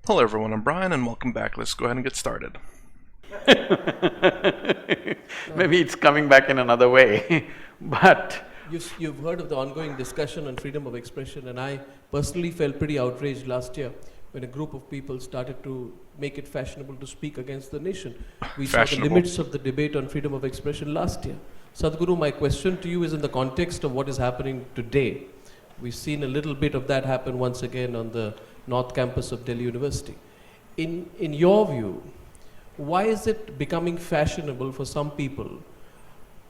Hello everyone, I'm Brian and welcome back. Let's go ahead and get started. Maybe it's coming back in another way, but You've heard of the ongoing discussion on freedom of expression, and I personally felt pretty outraged last year when a group of people started to make it fashionable to speak against the nation. We saw the limits of the debate on freedom of expression last year. Sadhguru, my question to you is in the context of what is happening today. We've seen a little bit of that happen once again on the North Campus of Delhi University. In your view, why is it becoming fashionable for some people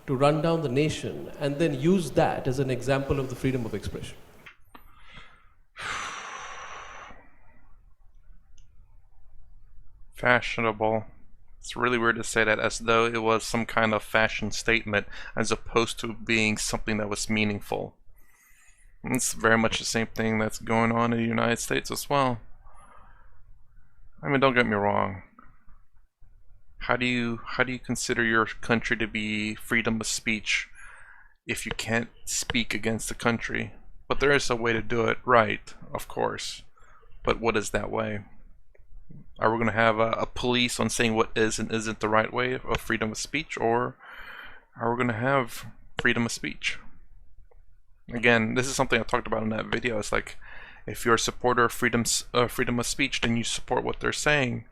to run down the nation and then use that as an example of the freedom of expression? Fashionable. It's really weird to say that as though it was some kind of fashion statement as opposed to being something that was meaningful. It's very much the same thing that's going on in the United States as well. I mean, don't get me wrong. How do you consider your country to be freedom of speech if you can't speak against the country? But there is a way to do it right, of course. But what is that way? Are we going to have a police on saying what is and isn't the right way of freedom of speech, or are we going to have freedom of speech? Again, this is something I talked about in that video. It's like, if you're a supporter of freedom of speech, then you support what they're saying.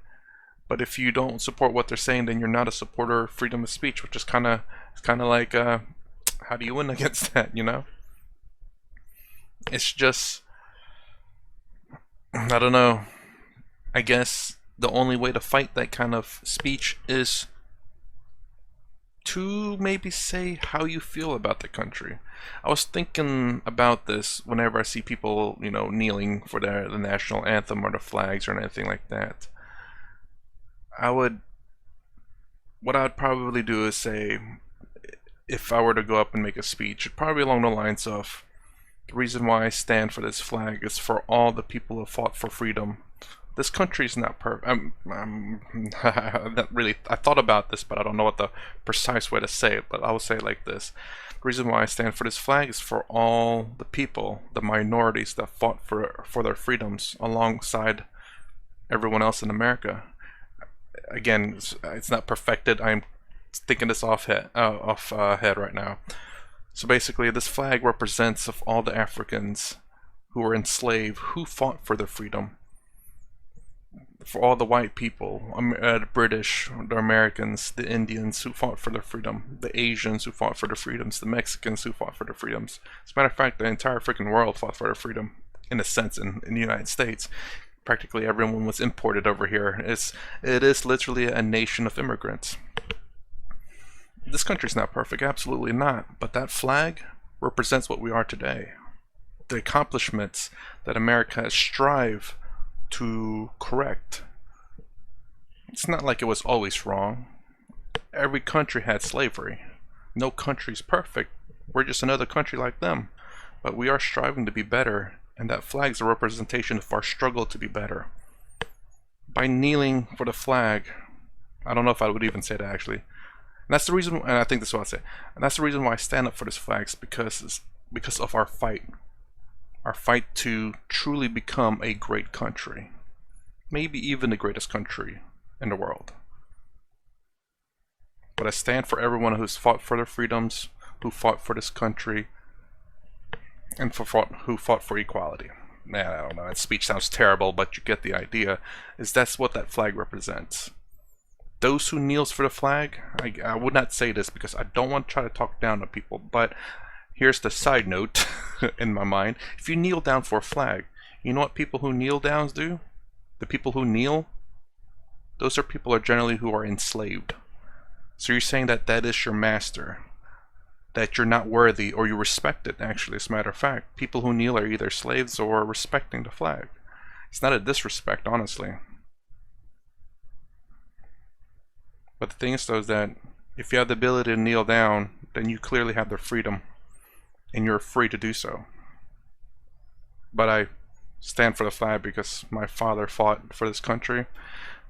But if you don't support what they're saying, then you're not a supporter of freedom of speech, which is kind of like, how do you win against that, you know? It's just, I don't know. I guess the only way to fight that kind of speech is to maybe say how you feel about the country. I was thinking about this whenever I see people, you know, kneeling for the national anthem or the flags or anything like that. What I'd probably do is say, if I were to go up and make a speech, probably along the lines of, the reason why I stand for this flag is for all the people who fought for freedom. This country is not perfect. Not really. I thought about this, but I don't know what the precise way to say it. But I will say it like this: the reason why I stand for this flag is for all the people, the minorities that fought for their freedoms alongside everyone else in America. Again, it's not perfected. I'm thinking this off head right now. So basically, this flag represents of all the Africans who were enslaved, who fought for their freedom. For all the white people, the British, the Americans, the Indians who fought for their freedom, the Asians who fought for their freedoms, the Mexicans who fought for their freedoms. As a matter of fact, the entire freaking world fought for their freedom, in a sense, in the United States. Practically everyone was imported over here. It is literally a nation of immigrants. This country's not perfect, absolutely not, but that flag represents what we are today. The accomplishments that America has strived to correct. It's not like it was always wrong. Every country had slavery. No country's perfect. We're just another country like them. But we are striving to be better, and that flag's a representation of our struggle to be better. By kneeling for the flag, I don't know if I would even say that actually. And that's the reason, and I think this is what I'd say. And that's the reason why I stand up for this flag, because of our fight. Our fight to truly become a great country. Maybe even the greatest country in the world. But I stand for everyone who's fought for their freedoms, who fought for this country, and who fought for equality. Man, I don't know, that speech sounds terrible, but you get the idea. That's what that flag represents. Those who kneels for the flag, I would not say this because I don't want to try to talk down to people, but here's the side note in my mind. If you kneel down for a flag, you know what people who kneel downs do? The people who kneel, those are people generally who are enslaved. So you're saying that that is your master, that you're not worthy, or you respect it, actually, as a matter of fact. People who kneel are either slaves or respecting the flag. It's not a disrespect, honestly. But the thing is, though, is that if you have the ability to kneel down, then you clearly have the freedom, and you're free to do so. But I stand for the flag because my father fought for this country.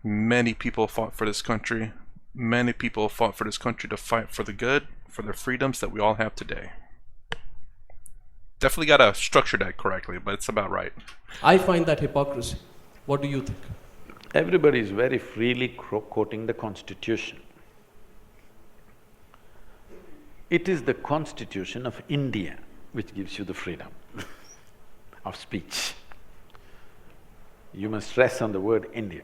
Many people fought for this country. Many people fought for this country to fight for the good, for the freedoms that we all have today. Definitely gotta structure that correctly, but it's about right. I find that hypocrisy. What do you think? Everybody is very freely quoting the Constitution. It is the Constitution of India which gives you the freedom of speech. You must stress on the word India.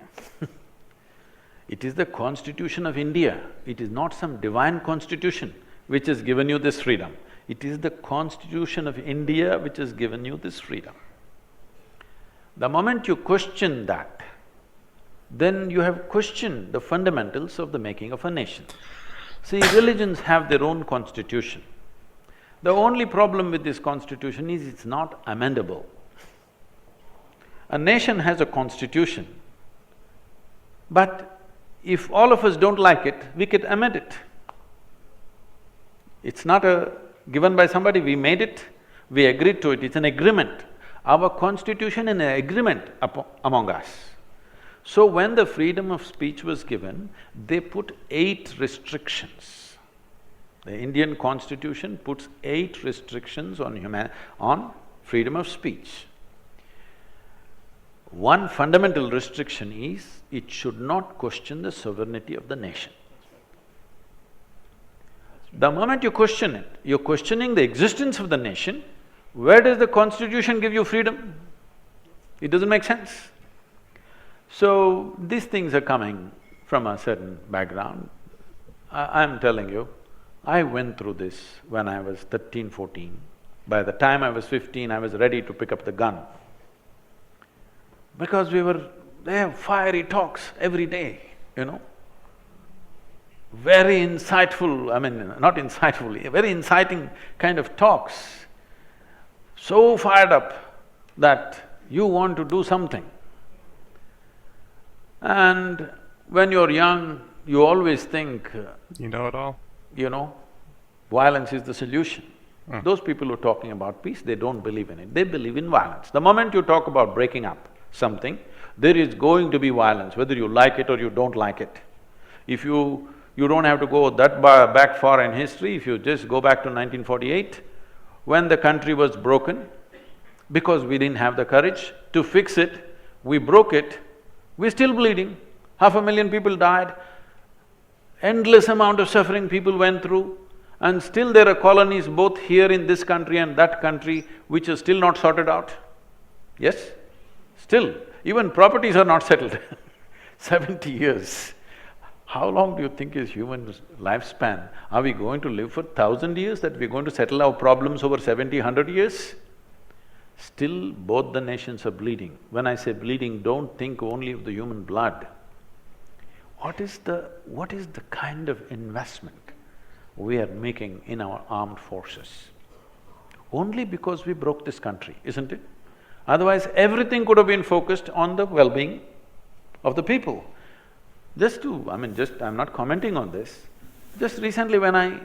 It is the Constitution of India, it is not some divine constitution which has given you this freedom. It is the Constitution of India which has given you this freedom. The moment you question that, then you have questioned the fundamentals of the making of a nation. See, religions have their own constitution. The only problem with this constitution is it's not amendable. A nation has a constitution, but if all of us don't like it, we can amend it. It's not given by somebody, we made it, we agreed to it, it's an agreement. Our constitution is an agreement among us. So when the freedom of speech was given, they put 8 restrictions. The Indian constitution puts 8 restrictions on freedom of speech. One fundamental restriction is, it should not question the sovereignty of the nation. The moment you question it, you're questioning the existence of the nation. Where does the constitution give you freedom? It doesn't make sense. So, these things are coming from a certain background. I'm telling you, I went through this when I was 13, 14. By the time I was 15, I was ready to pick up the gun. Because they have fiery talks every day, you know. Very insightful, not insightful, very inciting kind of talks. So fired up that you want to do something. And when you're young, you always think… You know it all? Violence is the solution. Those people who are talking about peace, they don't believe in it, they believe in violence. The moment you talk about breaking up something, there is going to be violence, whether you like it or you don't like it. If you don't have to go that back far in history, if you just go back to 1948, when the country was broken, because we didn't have the courage to fix it, we broke it, we're still bleeding. 500,000 people died, endless amount of suffering people went through, and still there are colonies both here in this country and that country which are still not sorted out. Yes? Still, even properties are not settled 70 years. How long do you think is human lifespan? Are we going to live for 1,000 years, that we're going to settle our problems over 70, 100 years? Still, both the nations are bleeding. When I say bleeding, don't think only of the human blood. What is the kind of investment we are making in our armed forces? Only because we broke this country, isn't it? Otherwise, everything could have been focused on the well-being of the people. I'm not commenting on this. Just recently when I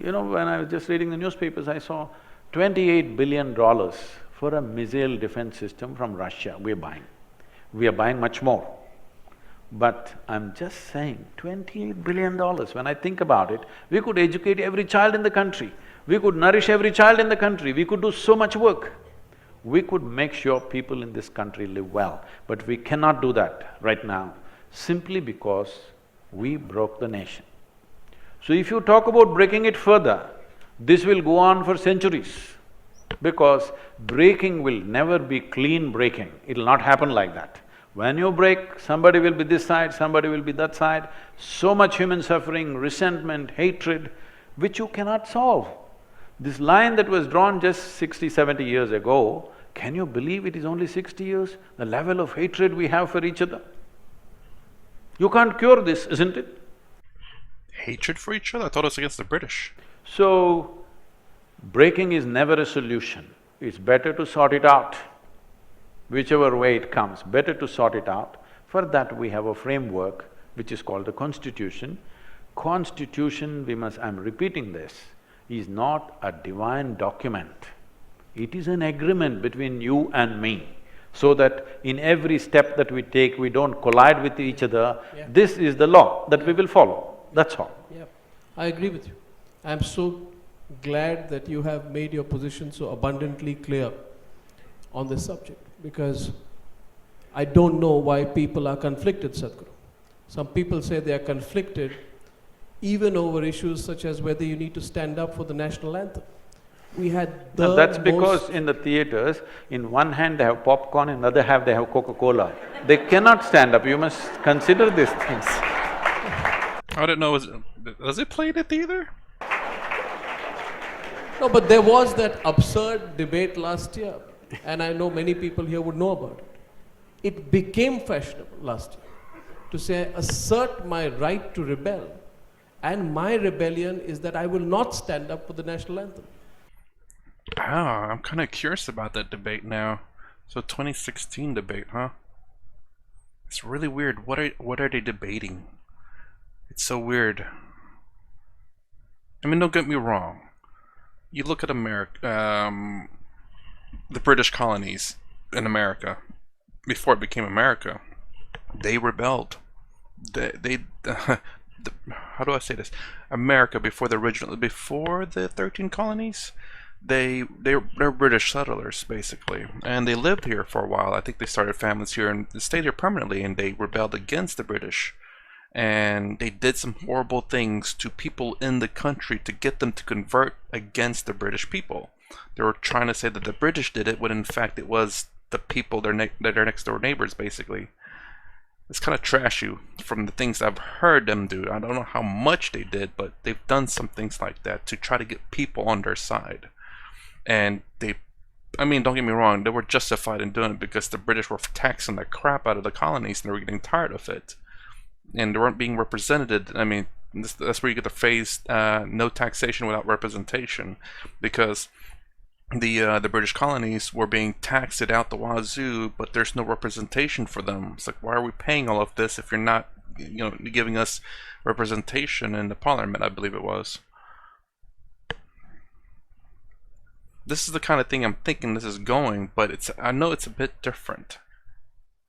was just reading the newspapers, I saw $28 billion for a missile defense system from Russia we're buying. We are buying much more. But I'm just saying, $28 billion, when I think about it, we could educate every child in the country, we could nourish every child in the country, we could do so much work. We could make sure people in this country live well, but we cannot do that right now, simply because we broke the nation. So if you talk about breaking it further, this will go on for centuries, because breaking will never be clean breaking, it'll not happen like that. When you break, somebody will be this side, somebody will be that side, so much human suffering, resentment, hatred, which you cannot solve. This line that was drawn just 60, 70 years ago, can you believe it is only 60 years? The level of hatred we have for each other? You can't cure this, isn't it? Hatred for each other? I thought it was against the British. So, breaking is never a solution. It's better to sort it out. Whichever way it comes, better to sort it out. For that we have a framework which is called the Constitution. Constitution, I'm repeating this, is not a divine document. It is an agreement between you and me, so that in every step that we take, we don't collide with each other. Yeah. This is the law that we will follow, that's all. Yeah, I agree with you. I'm so glad that you have made your position so abundantly clear on this subject, because I don't know why people are conflicted, Sadhguru. Some people say they are conflicted even over issues such as whether you need to stand up for the national anthem. We had the No, that's because in the theaters, in one hand they have popcorn, in the other hand they have Coca-Cola. They cannot stand up, you must consider these things. I don't know, does it play in the theater? No, but there was that absurd debate last year, and I know many people here would know about it. It became fashionable last year to say, assert my right to rebel, and my rebellion is that I will not stand up for the national anthem. Oh, I'm kind of curious about that debate now. So 2016 debate, huh? It's really weird. What are they debating? It's so weird. I mean, don't get me wrong. You look at America, the British colonies in America, before it became America, they rebelled. They how do I say this? America before the 13 colonies, they're British settlers basically, and they lived here for a while. I think they started families here and stayed here permanently, and they rebelled against the British. And they did some horrible things to people in the country to get them to convert against the British people. They were trying to say that the British did it, when in fact it was the people, their next door neighbors, basically. It's kind of trashy from the things I've heard them do. I don't know how much they did, but they've done some things like that to try to get people on their side. And I mean, don't get me wrong, they were justified in doing it because the British were taxing the crap out of the colonies and they were getting tired of it. And they weren't being represented. I mean, that's where you get the phrase no taxation without representation, because the British colonies were being taxed it out the wazoo, but there's no representation for them. It's like, why are we paying all of this if you're not, giving us representation in the parliament, I believe it was. This is the kind of thing I'm thinking this is going, but I know it's a bit different.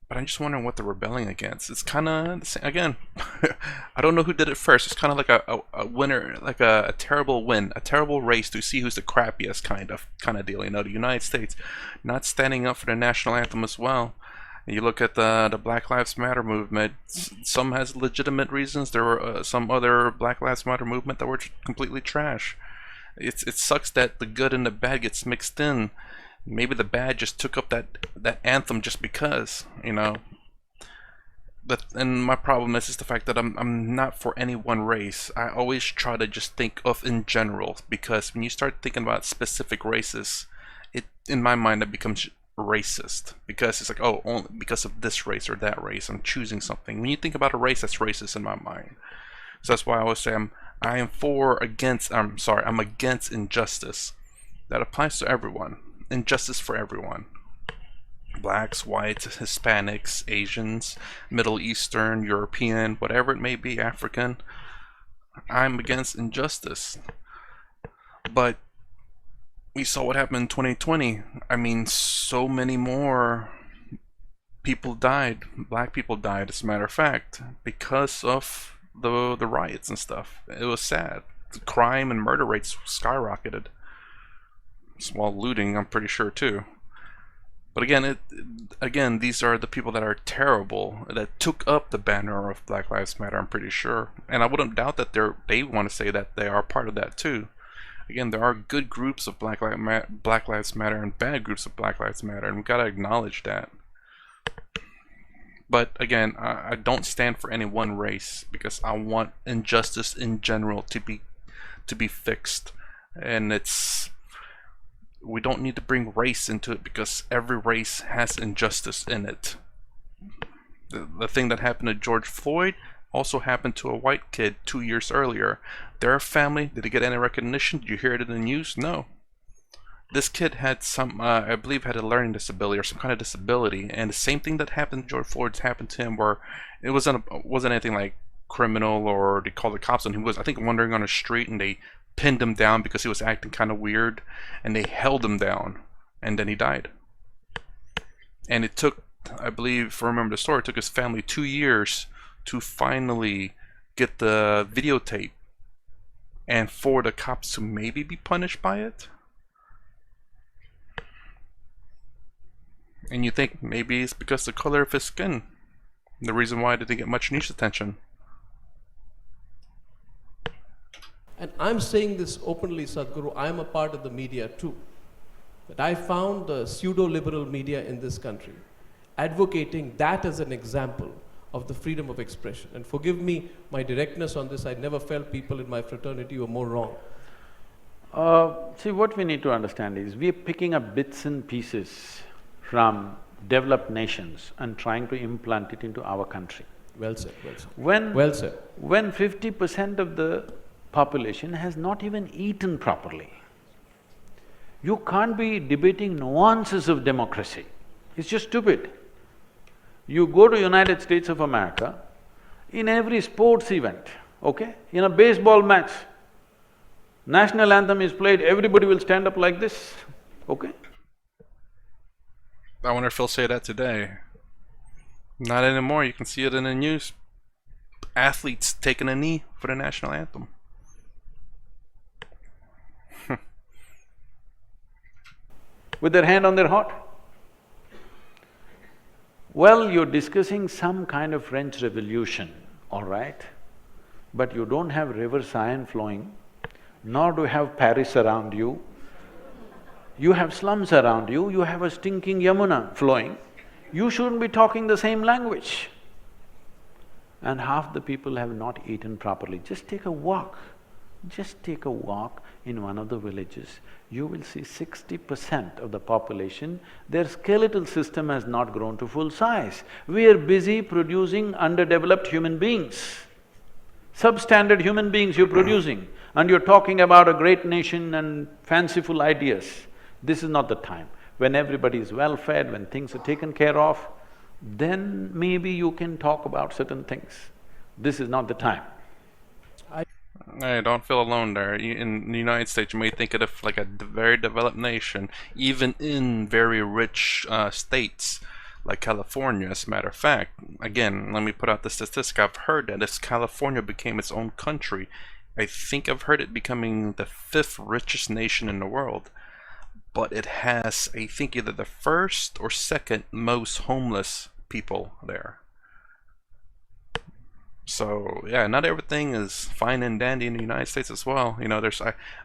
But I'm just wondering what they're rebelling against. It's kind of, again, I don't know who did it first. It's kind of like a winner, like a terrible win, a terrible race to see who's the crappiest kind of deal. The United States not standing up for the national anthem as well. And you look at the Black Lives Matter movement. Some has legitimate reasons. There were some other Black Lives Matter movement that were completely trash. It sucks that the good and the bad gets mixed in. Maybe the bad just took up that anthem just because, and my problem is the fact that I'm not for any one race. I always try to just think of in general, because when you start thinking about specific races, in my mind it becomes racist, because it's like, oh, only because of this race or that race, I'm choosing something. When you think about a race, that's racist in my mind. So that's why I always say I'm against injustice. That applies to everyone. Injustice for everyone. Blacks, whites, Hispanics, Asians, Middle Eastern, European, whatever it may be, African. I'm against injustice. But we saw what happened in 2020. I mean, so many more people died. Black people died, as a matter of fact, because of the riots and stuff. It was sad. The crime and murder rates skyrocketed. While looting, I'm pretty sure too. But again, these are the people that are terrible, that took up the banner of Black Lives Matter, I'm pretty sure. And I wouldn't doubt that they want to say that they are part of that too. Again, there are good groups of Black Lives Matter and bad groups of Black Lives Matter, and we've got to acknowledge that. But again, I don't stand for any one race, because I want injustice in general to be fixed. And we don't need to bring race into it, because every race has injustice in it. The thing that happened to George Floyd also happened to a white kid 2 years earlier. Their family, did they get any recognition? Did you hear it in the news? No. This kid had I believe had a learning disability or some kind of disability, and the same thing that happened to George Floyd happened to him, where it wasn't anything like criminal or they called the cops on him. He was, I think, wandering on a street, and they pinned him down because he was acting kind of weird, and they held him down, and then he died. And it took, I believe, if I remember the story, it took his family 2 years to finally get the videotape, and for the cops to maybe be punished by it. And you think maybe it's because the color of his skin. The reason why it didn't get much news attention. And I'm saying this openly, Sadhguru, I'm a part of the media too. But I found the pseudo-liberal media in this country advocating that as an example of the freedom of expression. And forgive me my directness on this, I never felt people in my fraternity were more wrong. See, what we need to understand is, we are picking up bits and pieces from developed nations and trying to implant it into our country. Well said, well said. When… Well said. When 50% of the population has not even eaten properly, you can't be debating nuances of democracy. It's just stupid. You go to United States of America, in every sports event, okay, in a baseball match, national anthem is played, everybody will stand up like this, okay? I wonder if he'll say that today. Not anymore, you can see it in the news. Athletes taking a knee for the national anthem. With their hand on their heart. Well, you're discussing some kind of French Revolution, all right, but you don't have River Seine flowing, nor do you have Paris around you. You have slums around you, you have a stinking Yamuna flowing. You shouldn't be talking the same language. And half the people have not eaten properly. Just take a walk. Just take a walk in one of the villages. You will see 60% of the population, their skeletal system has not grown to full size. We are busy producing underdeveloped human beings. Substandard human beings you're producing, and you're talking about a great nation and fanciful ideas. This is not the time. When everybody is well fed, when things are taken care of, then maybe you can talk about certain things. This is not the time. I don't feel alone there. In the United States, you may think of it like a very developed nation, even in very rich states like California, as a matter of fact. Again, let me put out the statistic. I've heard that if California became its own country, I think I've heard it becoming the 5th richest nation in the world. But it has, I think, either the 1st or 2nd most homeless people there. So yeah, not everything is fine and dandy in the United States as well. You know,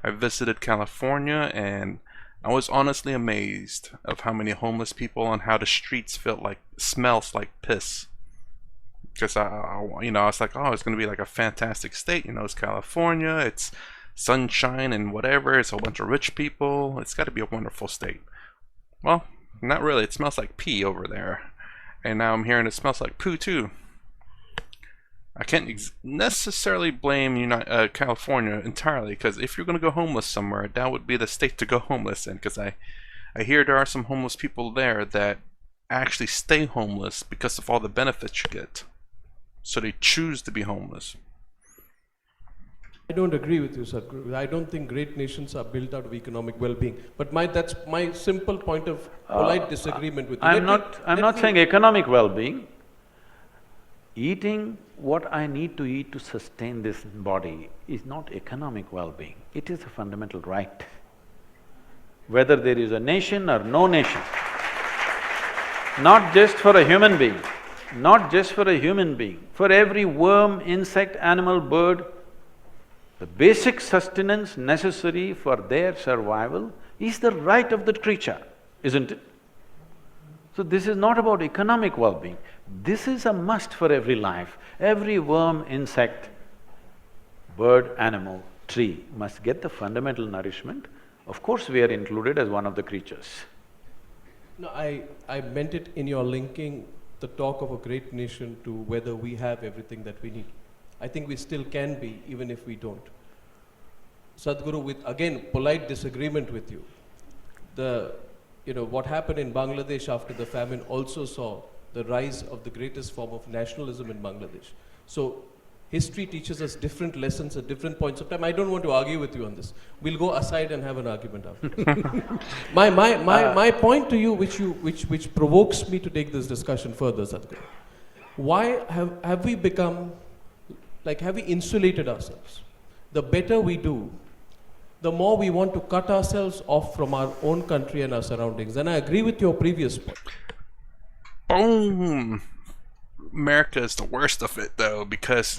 I visited California, and I was honestly amazed of how many homeless people and how the streets smells like piss. Because I was like, oh, it's gonna be like a fantastic state. You know, it's California, it's sunshine and whatever. It's a bunch of rich people. It's got to be a wonderful state. Well, not really. It smells like pee over there, and now I'm hearing it smells like poo too. I can't necessarily blame California entirely, because if you're going to go homeless somewhere, that would be the state to go homeless in, because I hear there are some homeless people there that actually stay homeless because of all the benefits you get. So they choose to be homeless. I don't agree with you, Sadhguru. I don't think great nations are built out of economic well-being. But that's my simple point of polite disagreement with you. I'm not saying economic well-being. Eating what I need to eat to sustain this body is not economic well-being. It is a fundamental right. Whether there is a nation or no nation, not just for a human being, not just for a human being, for every worm, insect, animal, bird, the basic sustenance necessary for their survival is the right of that creature, isn't it? So this is not about economic well-being. This is a must for every life. Every worm, insect, bird, animal, tree must get the fundamental nourishment. Of course, we are included as one of the creatures. No, I meant it in your linking the talk of a great nation to whether we have everything that we need. I think we still can be, even if we don't. Sadhguru, with again polite disagreement with you, what happened in Bangladesh after the famine also saw the rise of the greatest form of nationalism in Bangladesh. So history teaches us different lessons at different points of time. I don't want to argue with you on this. We'll go aside and have an argument after. My point to you, which provokes me to take this discussion further, Sadhguru. Why have we become, have we insulated ourselves? The better we do, the more we want to cut ourselves off from our own country and our surroundings. And I agree with your previous point. Boom. America is the worst of it though, because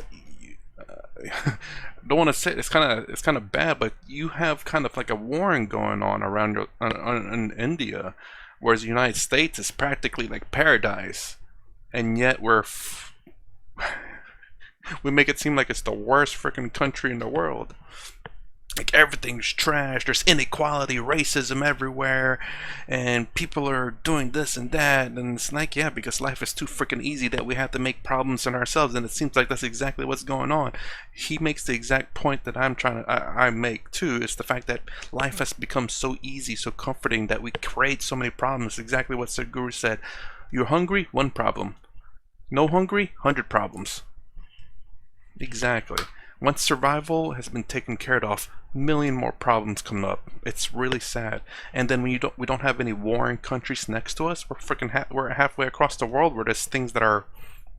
don't want to say it's kind of bad, but you have kind of like a warring going on around in India, whereas the United States is practically like paradise, and yet we make it seem like it's the worst freaking country in the world. Like everything's trash, there's inequality, racism everywhere, and people are doing this and that, and it's like, yeah, because life is too freaking easy that we have to make problems in ourselves, and it seems like that's exactly what's going on. He makes the exact point that I make too, is the fact that life has become so easy, so comforting, that we create so many problems. Exactly what Sadhguru said. You're hungry? One problem. No hungry? 100 problems. Exactly. Once survival has been taken care of, a million more problems come up. It's really sad. And then when we don't have any warring countries next to us, we're halfway across the world where there's things that are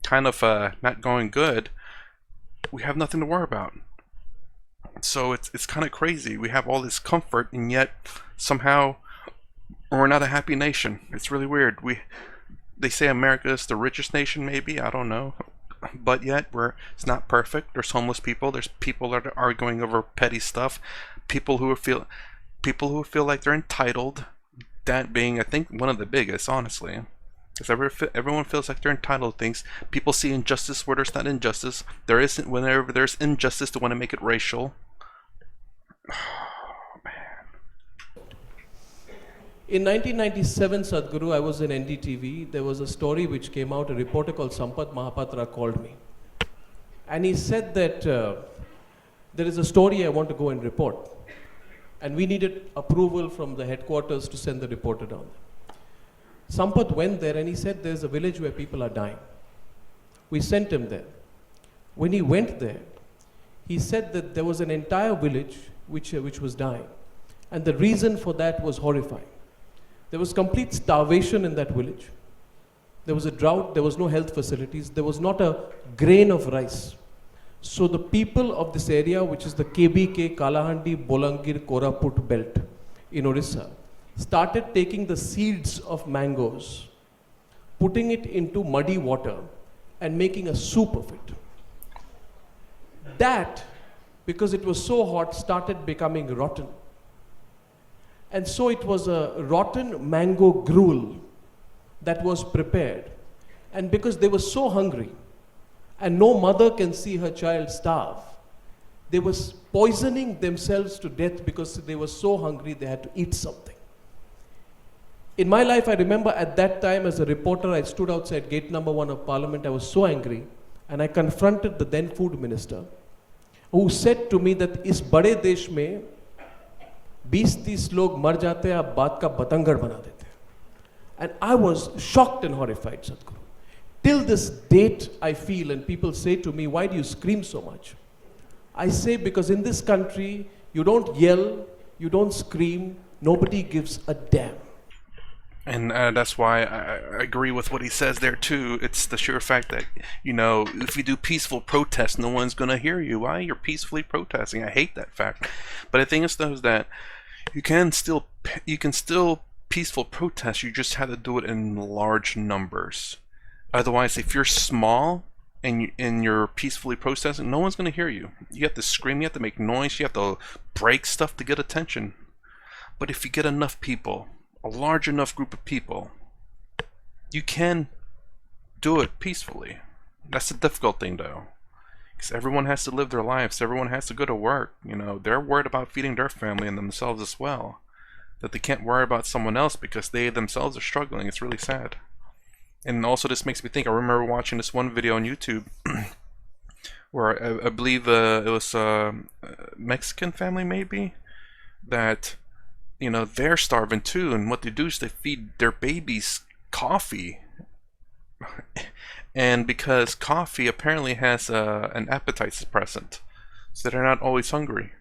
kind of not going good. We have nothing to worry about. So it's kind of crazy. We have all this comfort, and yet somehow we're not a happy nation. It's really weird. They say America is the richest nation, maybe, I don't know. But yet it's not perfect. There's homeless people. There's people that are arguing over petty stuff. People who feel like they're entitled. That being, I think, one of the biggest, honestly, because everyone feels like they're entitled to things. People see injustice where there's not injustice. There isn't. Whenever there's injustice, they want to make it racial. Oh, man. In 1997, Sadhguru, I was in NDTV. There was a story which came out. A reporter called Sampath Mahapatra called me. And he said that there is a story I want to go and report. And we needed approval from the headquarters to send the reporter down there. Sampath went there and he said there's a village where people are dying. We sent him there. When he went there, he said that there was an entire village which was dying. And the reason for that was horrifying. There was complete starvation in that village. There was a drought, there was no health facilities, there was not a grain of rice. So the people of this area, which is the KBK, Kalahandi, Bolangir, Koraput belt in Orissa, started taking the seeds of mangoes, putting it into muddy water and making a soup of it. That, because it was so hot, started becoming rotten. And so it was a rotten mango gruel that was prepared. And because they were so hungry, and no mother can see her child starve, they were poisoning themselves to death because they were so hungry they had to eat something. In my life, I remember at that time as a reporter, I stood outside gate number 1 of Parliament. I was so angry, and I confronted the then food minister, who said to me that इस बड़े देश में 20-30 लोग मर जाते हैं, आप बात का बतंगड़ बना देते हैं. And I was shocked and horrified, Sadhguru. Till this date, I feel, and people say to me, why do you scream so much? I say, because in this country, you don't yell, you don't scream, nobody gives a damn. And that's why I agree with what he says there too. It's the sheer fact that, you know, if you do peaceful protest, no one's gonna hear you. Why? You're peacefully protesting. I hate that fact. But the thing is, though, is that you can still peaceful protest. You just have to do it in large numbers. Otherwise, if you're small and you're peacefully protesting, no one's gonna hear you. You have to scream. You have to make noise. You have to break stuff to get attention. But if you get enough people, a large enough group of people, you can do it peacefully. That's the difficult thing, though, because everyone has to live their lives. Everyone has to go to work. You know, they're worried about feeding their family and themselves as well. That they can't worry about someone else because they themselves are struggling. It's really sad. And also, this makes me think. I remember watching this one video on YouTube where I believe it was a Mexican family, maybe, that, you know, they're starving too, and what they do is they feed their babies coffee. And because coffee apparently has an appetite suppressant, so they're not always hungry.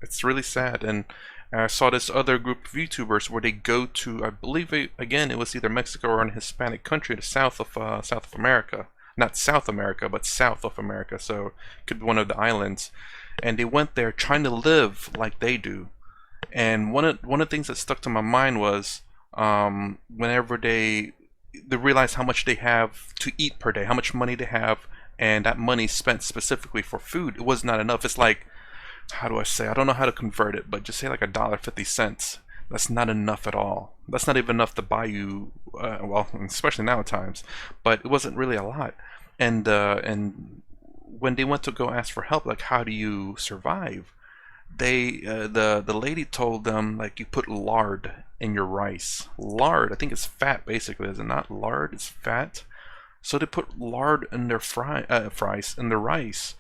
It's really sad. And I saw this other group of YouTubers where they go to, I believe, again, it was either Mexico or a Hispanic country, the south of America. Not South America, but south of America, so it could be one of the islands. And they went there trying to live like they do. And one of the things that stuck to my mind was whenever they they realize how much they have to eat per day, how much money they have, and that money spent specifically for food, it was not enough. It's like, how do I say? I don't know how to convert it, but just say like $1.50. That's not enough at all. That's not even enough to buy you, well, especially now at times. But it wasn't really a lot. And when they went to go ask for help, like how do you survive? The lady told them, like, you put lard in your rice. Lard, I think it's fat basically. Is it not lard? It's fat. So they put lard in their fries in their rice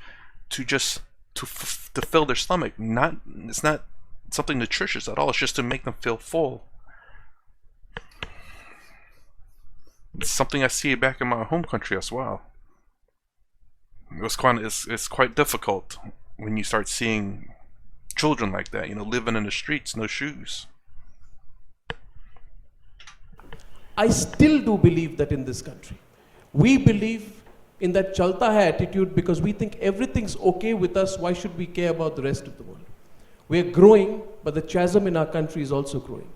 to just to fill their stomach. It's not something nutritious at all. It's just to make them feel full. It's something I see back in my home country as well. It's quite difficult when you start seeing children like that, living in the streets, no shoes. I still do believe that in this country. We believe in that chalta hai attitude because we think everything's okay with us, why should we care about the rest of the world? We're growing, but the chasm in our country is also growing.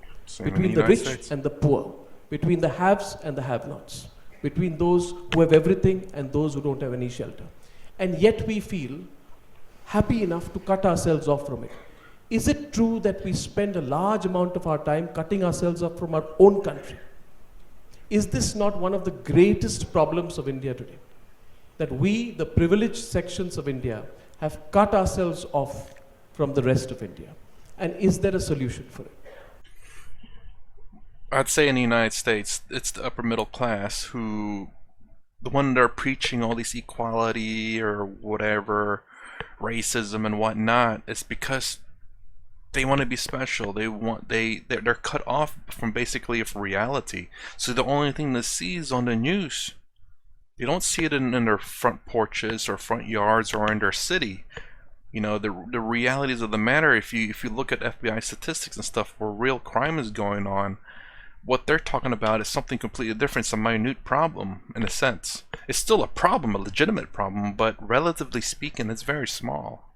Between the rich and the poor, between the haves and the have-nots, between those who have everything and those who don't have any shelter. And yet we feel happy enough to cut ourselves off from it. Is it true that we spend a large amount of our time cutting ourselves off from our own country? Is this not one of the greatest problems of India today? That we, the privileged sections of India, have cut ourselves off from the rest of India. And is there a solution for it? I'd say in the United States, it's the upper middle class the one that are preaching all this equality or whatever, racism and whatnot, it's because they want to be special. They're cut off from basically of reality. So the only thing they see is on the news. You don't see it in their front porches or front yards or in their city. The realities of the matter. If you look at FBI statistics and stuff where real crime is going on, what they're talking about is something completely different. It's a minute problem, in a sense. It's still a problem, a legitimate problem, but relatively speaking, it's very small.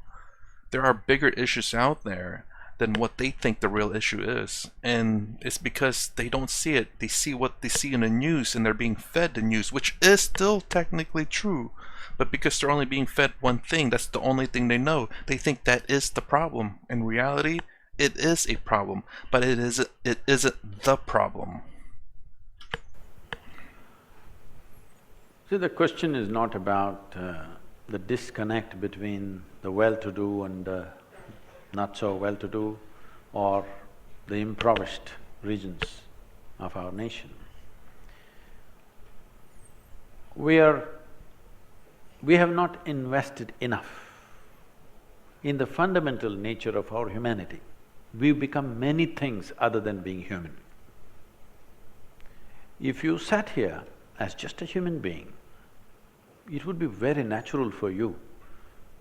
There are bigger issues out there than what they think the real issue is. And it's because they don't see it. They see what they see in the news, and they're being fed the news, which is still technically true. But because they're only being fed one thing, that's the only thing they know. They think that is the problem. In reality, it is a problem, but it isn't the problem. See, the question is not about the disconnect between the well-to-do and the not so well-to-do or the impoverished regions of our nation. We have not invested enough in the fundamental nature of our humanity. We've become many things other than being human. If you sat here as just a human being, it would be very natural for you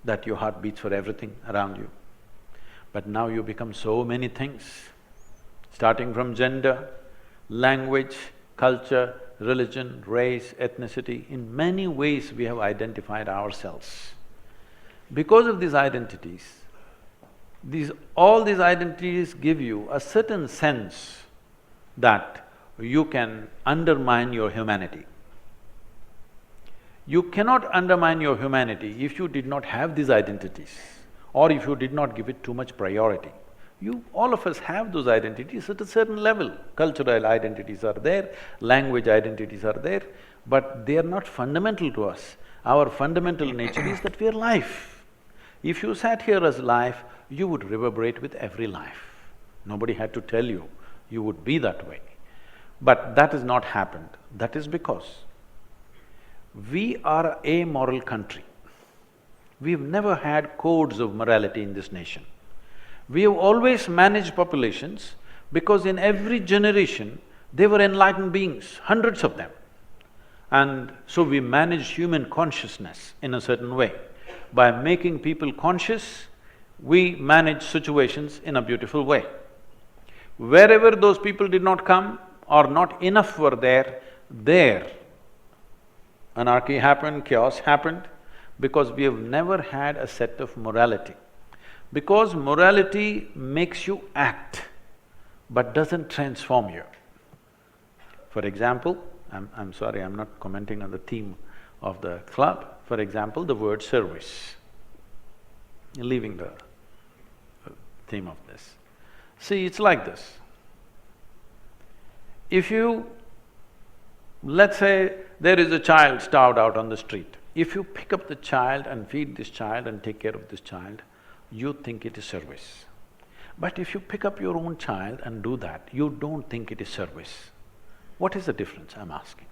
that your heart beats for everything around you. But now you become so many things, starting from gender, language, culture, religion, race, ethnicity. In many ways we have identified ourselves. Because of these identities, all these identities give you a certain sense that you can undermine your humanity. You cannot undermine your humanity if you did not have these identities or if you did not give it too much priority. All of us have those identities at a certain level. Cultural identities are there, language identities are there, but they are not fundamental to us. Our fundamental nature is that we are life. If you sat here as life, you would reverberate with every life. Nobody had to tell you, you would be that way. But that has not happened. That is because we are a moral country. We've never had codes of morality in this nation. We have always managed populations because in every generation, they were enlightened beings, hundreds of them. And so we managed human consciousness in a certain way. By making people conscious, we manage situations in a beautiful way. Wherever those people did not come or not enough were there anarchy happened, chaos happened, because we have never had a set of morality. Because morality makes you act, but doesn't transform you. For example, I'm sorry, I'm not commenting on the theme of the club. For example, the word service. Leaving the theme of this. See, it's like this. If you… let's say there is a child starved out on the street. If you pick up the child and feed this child and take care of this child, you think it is service. But if you pick up your own child and do that, you don't think it is service. What is the difference, I'm asking?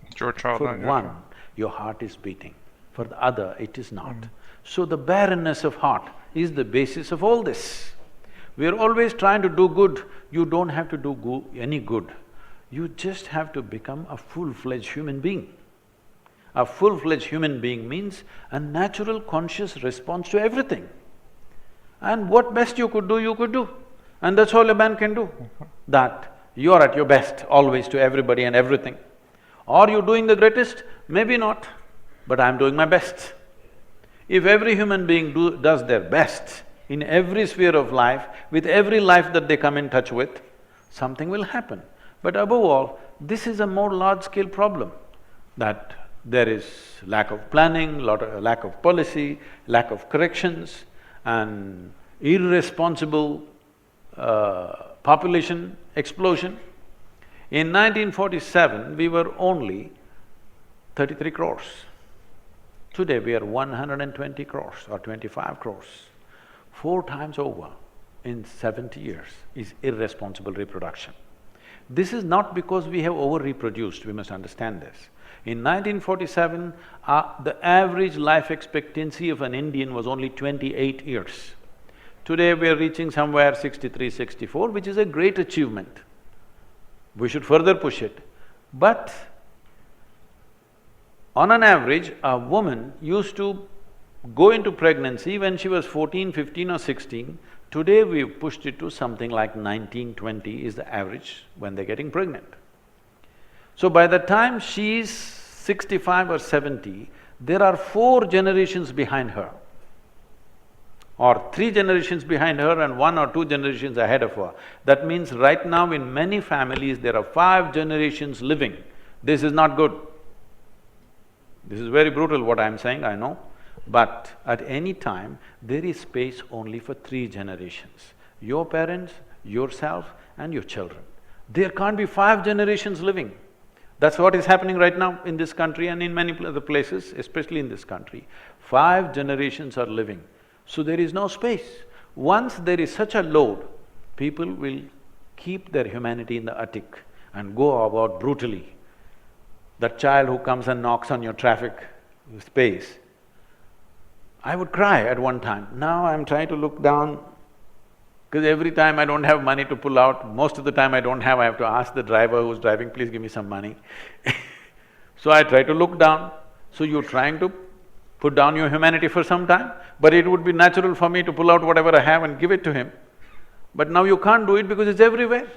It's your child, For not your one, child. your heart is beating. For the other, it is not. So the barrenness of heart is the basis of all this. We are always trying to do good. You don't have to do any good. You just have to become a full-fledged human being. A full-fledged human being means a natural conscious response to everything. And what best you could do. And that's all a man can do. That you're at your best always to everybody and everything. Are you doing the greatest? Maybe not, but I'm doing my best. If every human being does their best in every sphere of life, with every life that they come in touch with, something will happen. But above all, this is a more large-scale problem, that there is lack of planning, lack of policy, lack of corrections, and irresponsible population explosion. In 1947, we were only 33 crores. Today we are 120 crores or 25 crores. 4 times over in 70 years is irresponsible reproduction. This is not because we have over-reproduced, we must understand this. In 1947, the average life expectancy of an Indian was only 28 years. Today we are reaching somewhere 63, 64, which is a great achievement. We should further push it. But on an average, a woman used to go into pregnancy when she was 14, 15 or 16. Today we've pushed it to something like 19, 20 is the average when they're getting pregnant. So by the time she's 65 or 70, there are 4 generations behind her, or 3 generations behind her and 1 or 2 generations ahead of her. That means right now in many families there are 5 generations living. This is not good. This is very brutal what I'm saying, I know. But at any time, there is space only for 3 generations. Your parents, yourself and your children. There can't be 5 generations living. That's what is happening right now in this country and in many other places, especially in this country. 5 generations are living, so there is no space. Once there is such a load, people will keep their humanity in the attic and go about brutally. That child who comes and knocks on your traffic space, I would cry at one time. Now I'm trying to look down, because every time I don't have money to pull out, most of the time I don't have, I have to ask the driver who's driving, please give me some money. So I try to look down. So you're trying to put down your humanity for some time, but it would be natural for me to pull out whatever I have and give it to him. But now you can't do it because it's everywhere.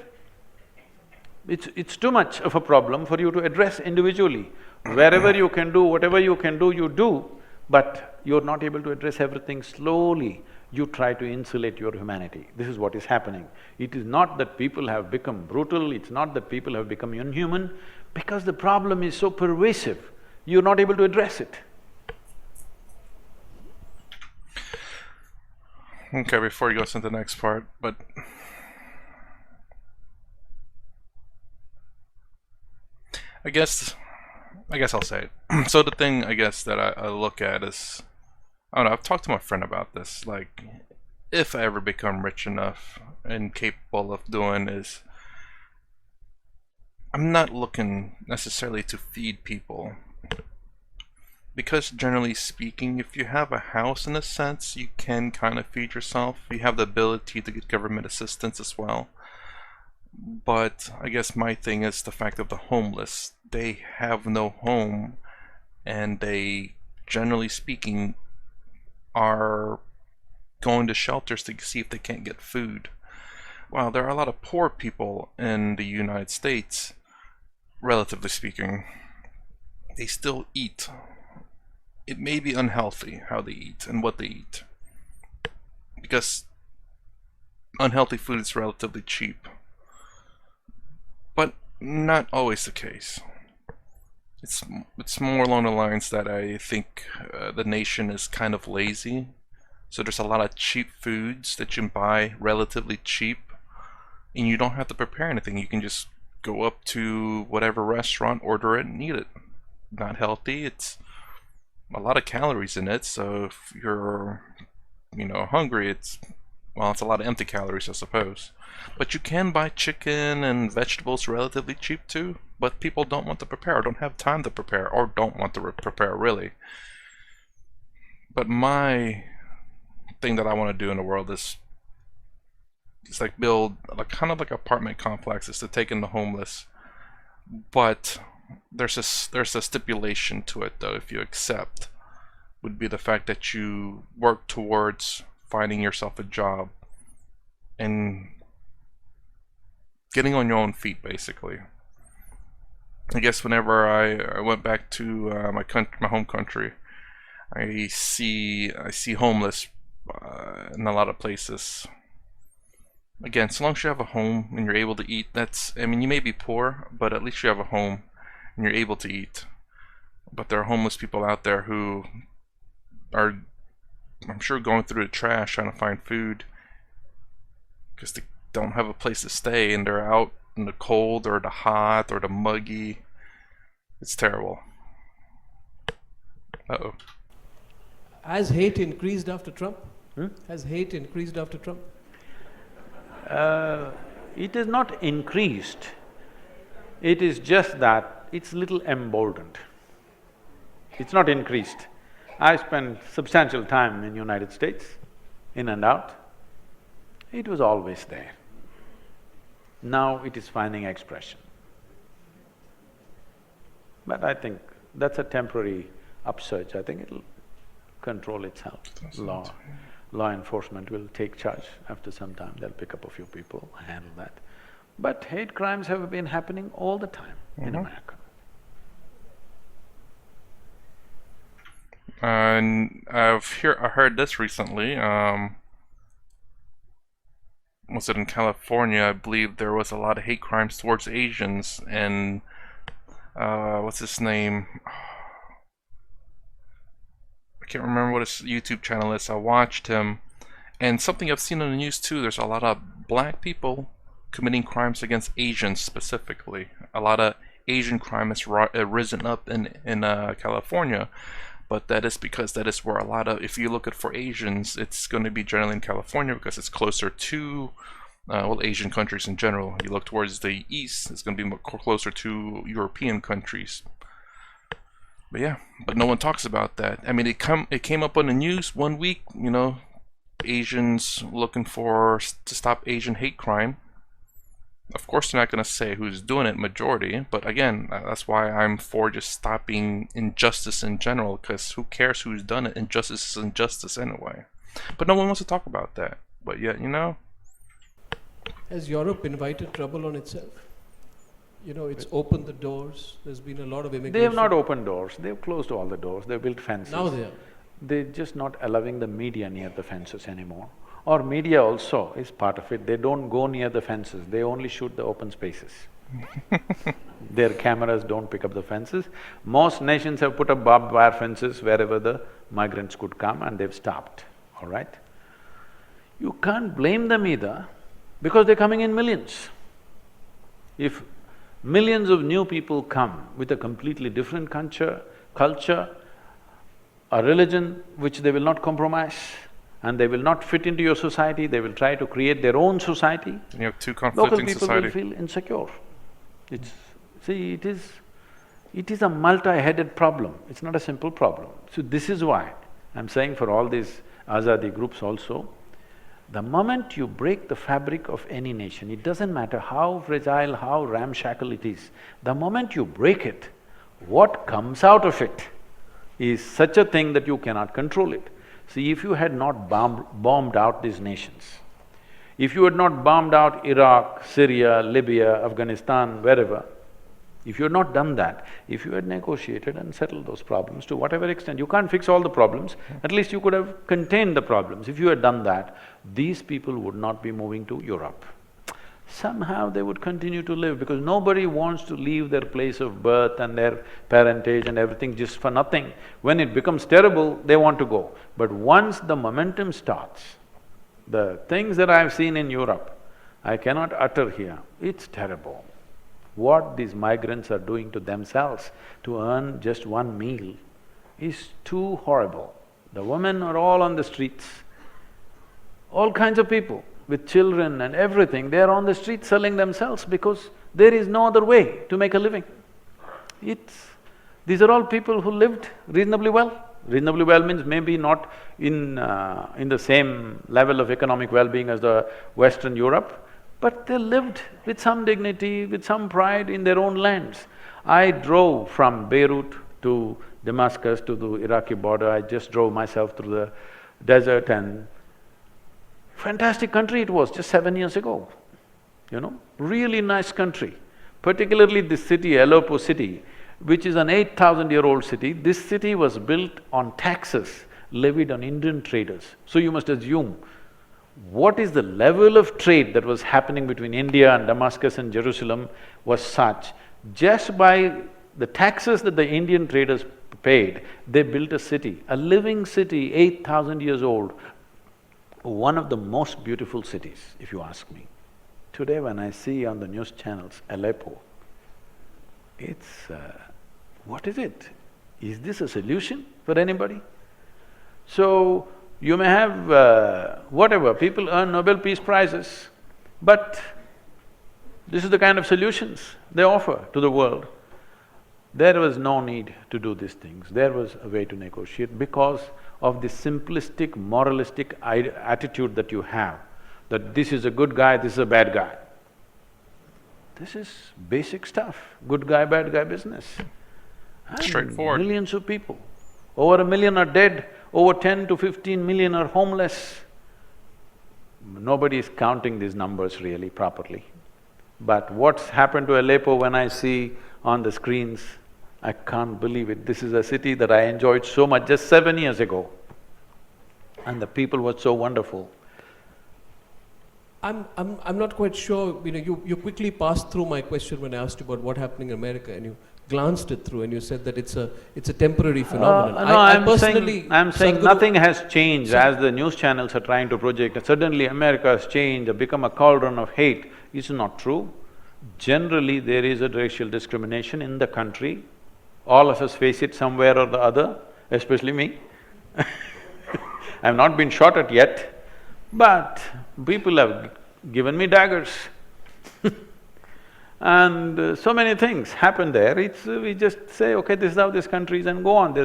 It's too much of a problem for you to address individually. Wherever you can do, whatever you can do, you do, but you're not able to address everything slowly. You try to insulate your humanity. This is what is happening. It is not that people have become brutal, it's not that people have become inhuman, because the problem is so pervasive, you're not able to address it. Okay, before he goes into the next part, but… I guess I'll say it. So the thing, I guess, that I look at is… I don't know, I've talked to my friend about this, like, if I ever become rich enough and capable of doing is… I'm not looking necessarily to feed people. Because generally speaking, if you have a house in a sense, you can kind of feed yourself. You have the ability to get government assistance as well. But I guess my thing is the fact of the homeless. They have no home, and they, generally speaking, are going to shelters to see if they can't get food. While there are a lot of poor people in the United States, relatively speaking, they still eat. It may be unhealthy how they eat and what they eat, because unhealthy food is relatively cheap, but not always the case. It's it's more along the lines that I think the nation is kind of lazy. So there's a lot of cheap foods that you can buy relatively cheap, and you don't have to prepare anything. You can just go up to whatever restaurant, order it, and eat it. Not healthy. It's a lot of calories in it. So if you're, hungry, it's a lot of empty calories, I suppose. But you can buy chicken and vegetables relatively cheap too. But people don't want to prepare, or don't have time to prepare, or don't want to prepare really. But my thing that I want to do in the world is like build kind of like apartment complexes to take in the homeless. But there's a stipulation to it though. If you accept, would be the fact that you work towards finding yourself a job and getting on your own feet, basically. I guess whenever I went back to my home country, I see homeless in a lot of places. Again, so long as you have a home and you're able to eat, you may be poor, but at least you have a home and you're able to eat. But there are homeless people out there who are, I'm sure, going through the trash trying to find food because they don't have a place to stay, and they're out in the cold or the hot or the muggy. It's terrible. Uh-oh. Has hate increased after Trump? Hmm? Has hate increased after Trump? It is not increased. It is just that it's little emboldened. It's not increased. I spent substantial time in United States, in and out. It was always there. Now it is finding expression. But I think that's a temporary upsurge. I think it'll control itself. Law enforcement will take charge after some time. They'll pick up a few people, handle that. But hate crimes have been happening all the time in America. And I heard this recently. Was it in California? I believe there was a lot of hate crimes towards Asians, and what's his name? I can't remember what his YouTube channel is. I watched him, and something I've seen on the news too. There's a lot of black people committing crimes against Asians specifically. A lot of Asian crime has risen up in California. But that is because that is where a lot of, if you look at for Asians, it's going to be generally in California because it's closer to, Asian countries in general. You look towards the east, it's going to be closer to European countries. But yeah, but no one talks about that. I mean, it came up on the news one week, Asians looking to stop Asian hate crime. Of course, they're not going to say who's doing it, majority, but again, that's why I'm for just stopping injustice in general, because who cares who's done it? Injustice is injustice anyway. But no one wants to talk about that. But yet, Has Europe invited trouble on itself? It's opened the doors, there's been a lot of immigration. They have not opened doors, they've closed all the doors, they've built fences. Now they are. They're just not allowing the media near the fences anymore. Or media also is part of it, they don't go near the fences, they only shoot the open spaces. Their cameras don't pick up the fences. Most nations have put up barbed wire fences wherever the migrants could come, and they've stopped, all right? You can't blame them either, because they're coming in millions. If millions of new people come with a completely different culture, a religion which they will not compromise, and they will not fit into your society, they will try to create their own society. And you have two conflicting society. Local people will feel insecure. It is a multi-headed problem, it's not a simple problem. So this is why I'm saying for all these Azadi groups also, the moment you break the fabric of any nation, it doesn't matter how fragile, how ramshackle it is, the moment you break it, what comes out of it is such a thing that you cannot control it. See, if you had not bombed out these nations, if you had not bombed out Iraq, Syria, Libya, Afghanistan, wherever, if you had not done that, if you had negotiated and settled those problems to whatever extent, you can't fix all the problems, at least you could have contained the problems. If you had done that, these people would not be moving to Europe. somehow they would continue to live, because nobody wants to leave their place of birth and their parentage and everything just for nothing. When it becomes terrible, they want to go. But once the momentum starts, the things that I've seen in Europe, I cannot utter here, it's terrible. What these migrants are doing to themselves to earn just one meal is too horrible. The women are all on the streets, all kinds of people with children and everything, they're on the street selling themselves because there is no other way to make a living. These are all people who lived reasonably well. Reasonably well means maybe not in the same level of economic well-being as the Western Europe, but they lived with some dignity, with some pride in their own lands. I drove from Beirut to Damascus to the Iraqi border, I just drove myself through the desert, and fantastic country it was just 7 years ago, really nice country. Particularly this city, Aleppo city, which is an 8,000-year-old city, this city was built on taxes levied on Indian traders. So you must assume, what is the level of trade that was happening between India and Damascus and Jerusalem was such, just by the taxes that the Indian traders paid, they built a city, a living city, 8,000 years old, one of the most beautiful cities, if you ask me. Today when I see on the news channels Aleppo, what is it? Is this a solution for anybody? So, you may have whatever, people earn Nobel Peace Prizes, but this is the kind of solutions they offer to the world. There was no need to do these things, there was a way to negotiate because of the simplistic, moralistic attitude that you have, that this is a good guy, this is a bad guy. This is basic stuff, good guy, bad guy business. And straightforward. millions of people, over 1 million are dead, over 10 to 15 million are homeless. Nobody is counting these numbers really properly. But what's happened to Aleppo when I see on the screens, I can't believe it. This is a city that I enjoyed so much just 7 years ago, and the people were so wonderful. I'm not quite sure, you quickly passed through my question when I asked you about what happening in America, and you glanced it through and you said that it's a temporary phenomenon. No, I'm personally… saying Sadhguru, nothing has changed as the news channels are trying to project. Suddenly America has changed, become a cauldron of hate. It's not true. Generally, there is a racial discrimination in the country. All of us face it somewhere or the other, especially me. I've not been shot at yet, but people have given me daggers. And so many things happen there, we just say, okay, this is how this country is and go on.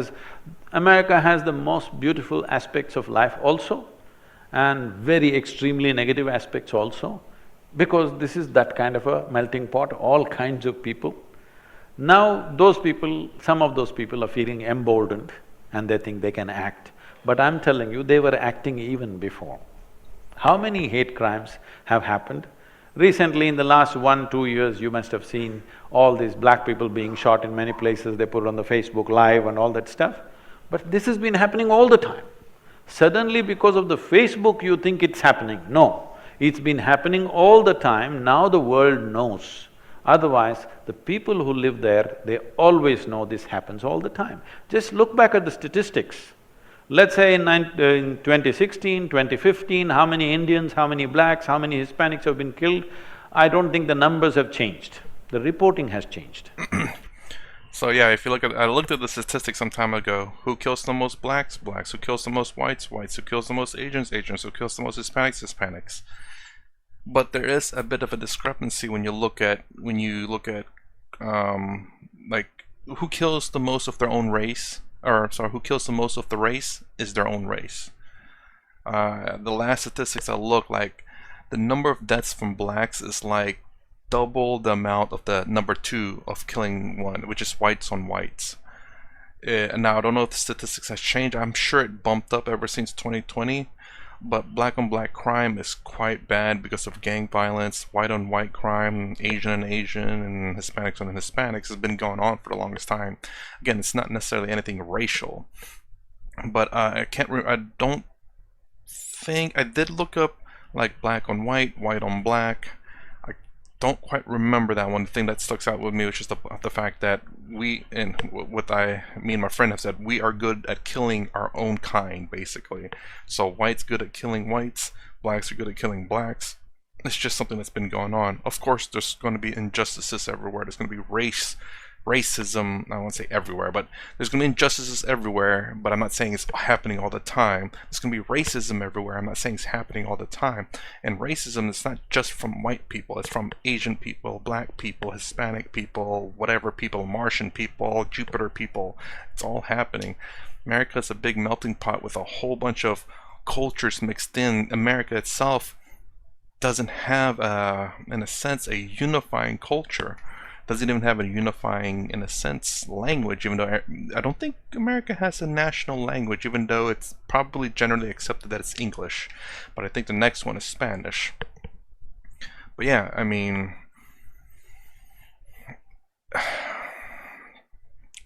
America has the most beautiful aspects of life also, and very extremely negative aspects also, because this is that kind of a melting pot, all kinds of people. Now those people, some of those people are feeling emboldened and they think they can act. But I'm telling you, they were acting even before. How many hate crimes have happened? Recently, in the last 1-2 years, you must have seen all these black people being shot in many places, they put on the Facebook Live and all that stuff. But this has been happening all the time. Suddenly, because of the Facebook, you think it's happening. No, it's been happening all the time, now the world knows. Otherwise, the people who live there, they always know this happens all the time. Just look back at the statistics. Let's say in 2016, 2015, how many Indians, how many blacks, how many Hispanics have been killed? I don't think the numbers have changed. The reporting has changed. So yeah, if you look at… I looked at the statistics some time ago. Who kills the most blacks? Blacks. Who kills the most whites? Whites. Who kills the most Asians? Asians. Who kills the most Hispanics? Hispanics. But there is a bit of a discrepancy when you look at… like, who kills the most of their own race? Or, sorry, who kills the most of the race is their own race. The last statistics I looked, like, the number of deaths from blacks is like double the amount of the number 2 of killing one, which is whites on whites. Now, I don't know if the statistics has changed. I'm sure it bumped up ever since 2020. But black on black crime is quite bad because of gang violence. White on white crime, Asian on Asian, and Hispanics on Hispanics has been going on for the longest time. Again, it's not necessarily anything racial, but I don't think… I did look up like black on white, white on black. I don't quite remember that one. The thing that sticks out with me was just the fact that we, and me and my friend have said, we are good at killing our own kind, basically. So whites good at killing whites, blacks are good at killing blacks. It's just something that's been going on. Of course, there's going to be injustices everywhere. There's going to be racism, I won't say everywhere, but there's going to be injustices everywhere, but I'm not saying it's happening all the time. There's going to be racism everywhere. I'm not saying it's happening all the time. And racism is not just from white people. It's from Asian people, black people, Hispanic people, whatever people, Martian people, Jupiter people. It's all happening. America is a big melting pot with a whole bunch of cultures mixed in. America itself doesn't have, in a sense, a unifying culture. Doesn't even have a unifying, in a sense, language, even though I don't think America has a national language, even though it's probably generally accepted that it's English. But I think the next one is Spanish. But yeah, I mean,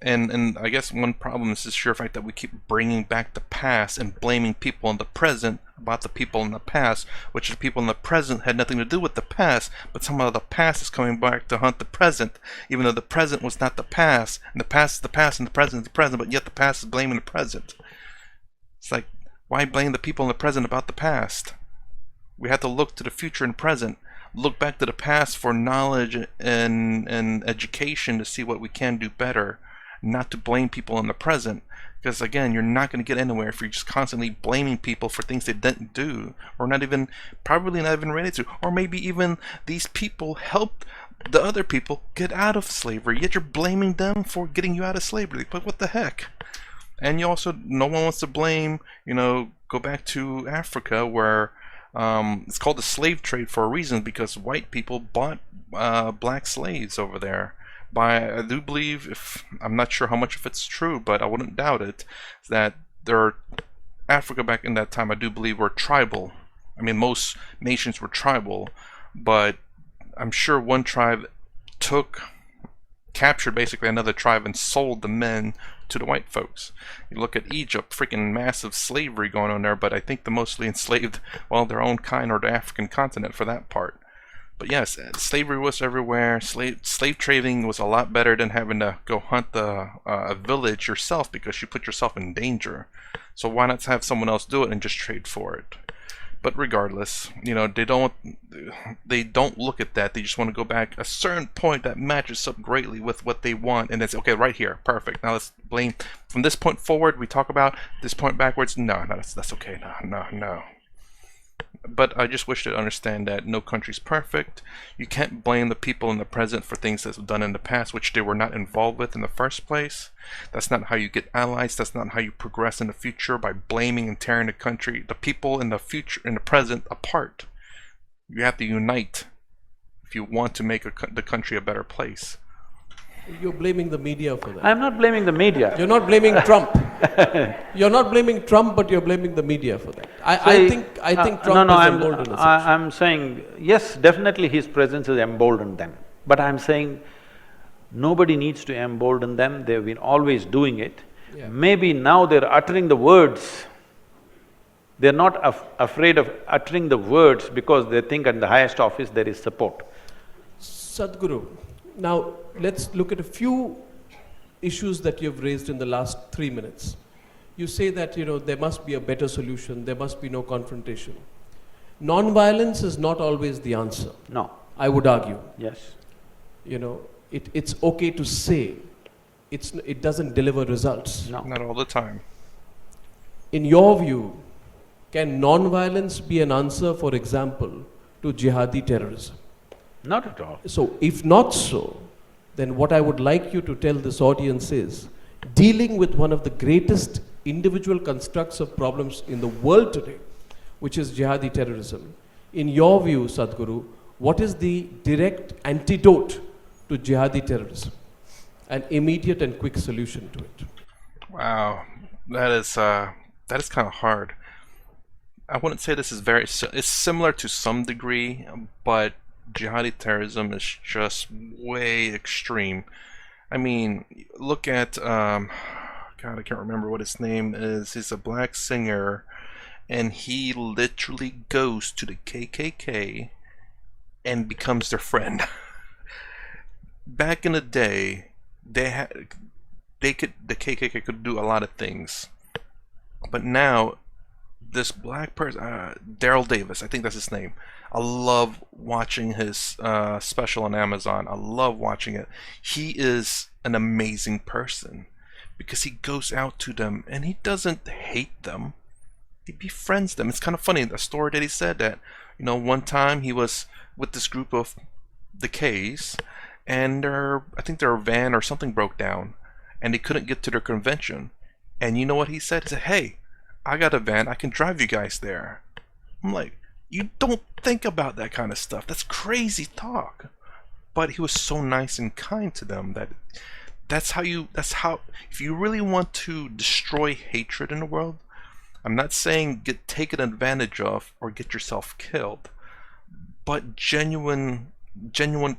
and I guess one problem is the sheer fact that we keep bringing back the past and blaming people in the present about the people in the past, which the people in the present had nothing to do with the past, but somehow the past is coming back to haunt the present, even though the present was not the past, and the past is the past and the present is the present, but yet the past is blaming the present. It's like, why blame the people in the present about the past? We have to look to the future and present, look back to the past for knowledge and education to see what we can do better, not to blame people in the present. Because again, you're not going to get anywhere if you're just constantly blaming people for things they didn't do, or probably not even ready to, or maybe even these people helped the other people get out of slavery, yet you're blaming them for getting you out of slavery. But what the heck? And you also, no one wants to blame, go back to Africa where it's called the slave trade for a reason, because white people bought black slaves over there. I do believe, I'm not sure how much of it's true, but I wouldn't doubt it, that Africa back in that time, I do believe, were tribal. I mean, most nations were tribal, but I'm sure one tribe captured basically another tribe and sold the men to the white folks. You look at Egypt, freaking massive slavery going on there, but I think the mostly enslaved, well, their own kind, or the African continent for that part. But yes, slavery was everywhere. Slave trading was a lot better than having to go hunt a village yourself, because you put yourself in danger. So why not have someone else do it and just trade for it? But regardless, they don't look at that. They just want to go back a certain point that matches up greatly with what they want, and it's okay right here, perfect. Now let's blame from this point forward. We talk about this point backwards. No, that's okay. No. But I just wish to understand that no country's perfect. You can't blame the people in the present for things that's done in the past, which they were not involved with in the first place. That's not how you get allies. That's not how you progress in the future, by blaming and tearing the people in the future, in the present, apart. You have to unite if you want to make the country a better place. You're blaming the media for that. I'm not blaming the media. You're not blaming Trump. You're not blaming Trump, but you're blaming the media for that. I think Trump has emboldened us. I'm saying, yes, definitely his presence has emboldened them. But I'm saying, nobody needs to embolden them, they've been always doing it. Yeah. Maybe now they're uttering the words. They're not afraid of uttering the words because they think at the highest office there is support. Sadhguru, now let's look at a few issues that you've raised in the last 3 minutes. You say that, there must be a better solution, there must be no confrontation. Non-violence is not always the answer. No. I would argue. Yes. It's okay to say, it doesn't deliver results. No. Not all the time. In your view, can non-violence be an answer, for example, to jihadi terrorism? Not at all. So, if not so, then what I would like you to tell this audience is, dealing with one of the greatest individual constructs of problems in the world today, which is jihadi terrorism, in your view, Sadhguru, what is the direct antidote to jihadi terrorism? An immediate and quick solution to it. Wow, that is kind of hard. I wouldn't say this is it's similar to some degree, but jihadi terrorism is just way extreme. I mean, look at God, I can't remember what his name is. He's a black singer, and he literally goes to the KKK and becomes their friend. Back in the day, the KKK could do a lot of things, but now this black person, Daryl Davis, I think that's his name. I love watching his special on Amazon. I love watching it. He is an amazing person because he goes out to them and he doesn't hate them. He befriends them. It's kind of funny, the story that he said that, you know, one time he was with this group of the K's and I think their van or something broke down and they couldn't get to their convention. And you know what he said? He said, "Hey, I got a van, I can drive you guys there." I'm like, you don't think about that kind of stuff. That's crazy talk. But he was so nice and kind to them that's how, if you really want to destroy hatred in the world, I'm not saying get taken advantage of or get yourself killed, but genuine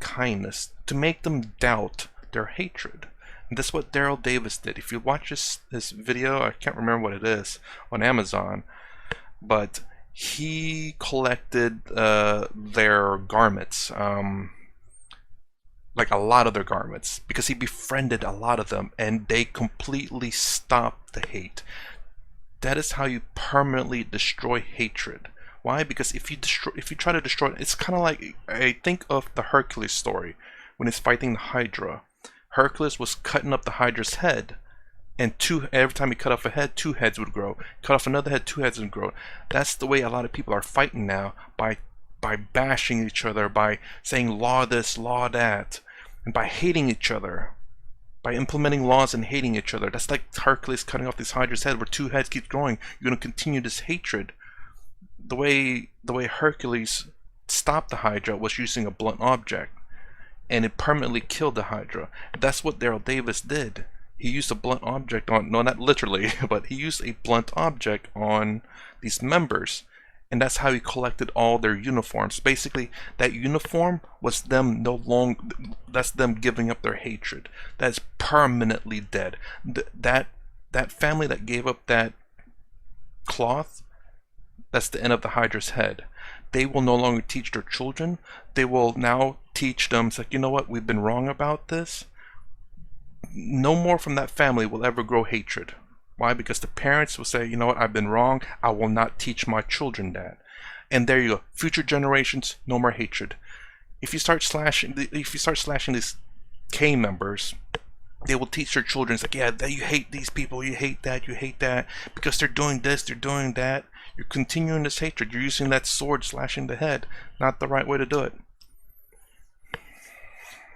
kindness to make them doubt their hatred. And that's what Daryl Davis did. If you watch this video, I can't remember what it is, on Amazon, but he collected their garments, like a lot of their garments, because he befriended a lot of them and they completely stopped the hate. That is how you permanently destroy hatred. Why? Because if you try to destroy it, it's kind of like, I think of the Hercules story when he's fighting the Hydra. Hercules was cutting up the Hydra's head, and every time he cut off a head, 2 heads would grow. Cut off another head, 2 heads would grow. That's the way a lot of people are fighting now, by bashing each other, by saying law this, law that, and by hating each other, by implementing laws and hating each other. That's like Hercules cutting off this Hydra's head, where 2 heads keep growing. You're going to continue this hatred. The way Hercules stopped the Hydra was using a blunt object, and it permanently killed the Hydra. That's what Daryl Davis did. He used a blunt object on, no, not literally, but he used a blunt object on these members, and that's how he collected all their uniforms. Basically, that uniform was them that's them giving up their hatred. That's permanently dead. That family that gave up that cloth, that's the end of the Hydra's head. They will no longer teach their children. They will now teach them, it's like, you know what, we've been wrong about this. No more from that family will ever grow hatred. Why? Because the parents will say, you know what, I've been wrong, I will not teach my children that. And there you go. Future generations, no more hatred. If you start slashing these K members, they will teach their children, it's like, yeah, you hate these people, you hate that, because they're doing this, they're doing that. You're continuing this hatred. You're using that sword, slashing the head. Not the right way to do it.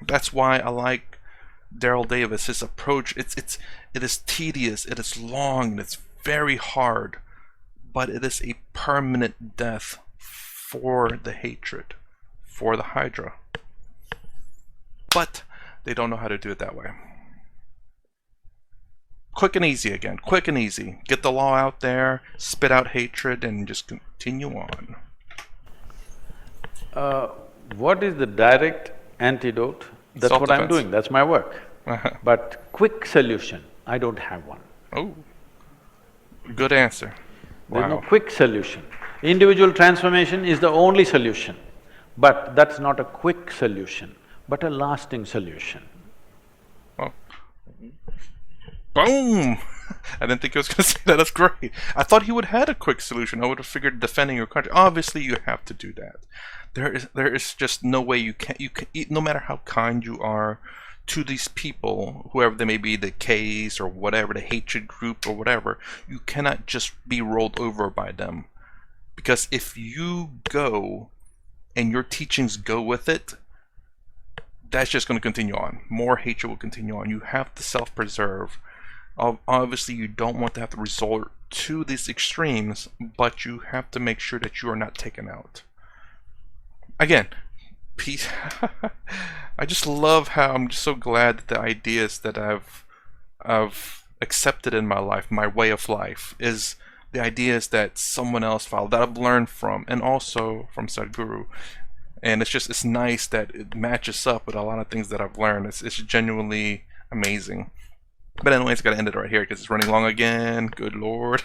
That's why I like Daryl Davis. His approach, it is tedious, it is long, and it's very hard, but it is a permanent death for the hatred, for the Hydra. But they don't know how to do it that way. Quick and easy again. Quick and easy. Get the law out there, spit out hatred, and just continue on. What is the direct antidote? That's what I'm doing, that's my work. But quick solution, I don't have one. Oh, good answer. Wow. There's no quick solution. Individual transformation is the only solution, but that's not a quick solution, but a lasting solution. Oh. Boom! I didn't think he was going to say that. That's great. I thought he would have had a quick solution. I would have figured defending your country. Obviously, you have to do that. There is just no way you can. No matter how kind you are to these people, whoever they may be, the K's or whatever, the hatred group or whatever, you cannot just be rolled over by them. Because if you go and your teachings go with it, that's just going to continue on. More hatred will continue on. You have to self-preserve. Obviously, you don't want to have to resort to these extremes, but you have to make sure that you are not taken out. Again, peace. I just love how I'm just so glad that the ideas that I've accepted in my life, my way of life, is the ideas that someone else followed, that I've learned from, and also from Sadhguru. And it's nice that it matches up with a lot of things that I've learned. It's genuinely amazing. But anyways, I gotta end it right here because it's running long again. Good lord.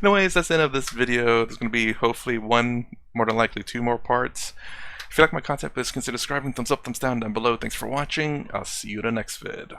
Anyways, that's the end of this video. There's gonna be hopefully one, more than likely 2 more parts. If you like my content, please consider subscribing. Thumbs up, thumbs down below. Thanks for watching. I'll see you in the next vid.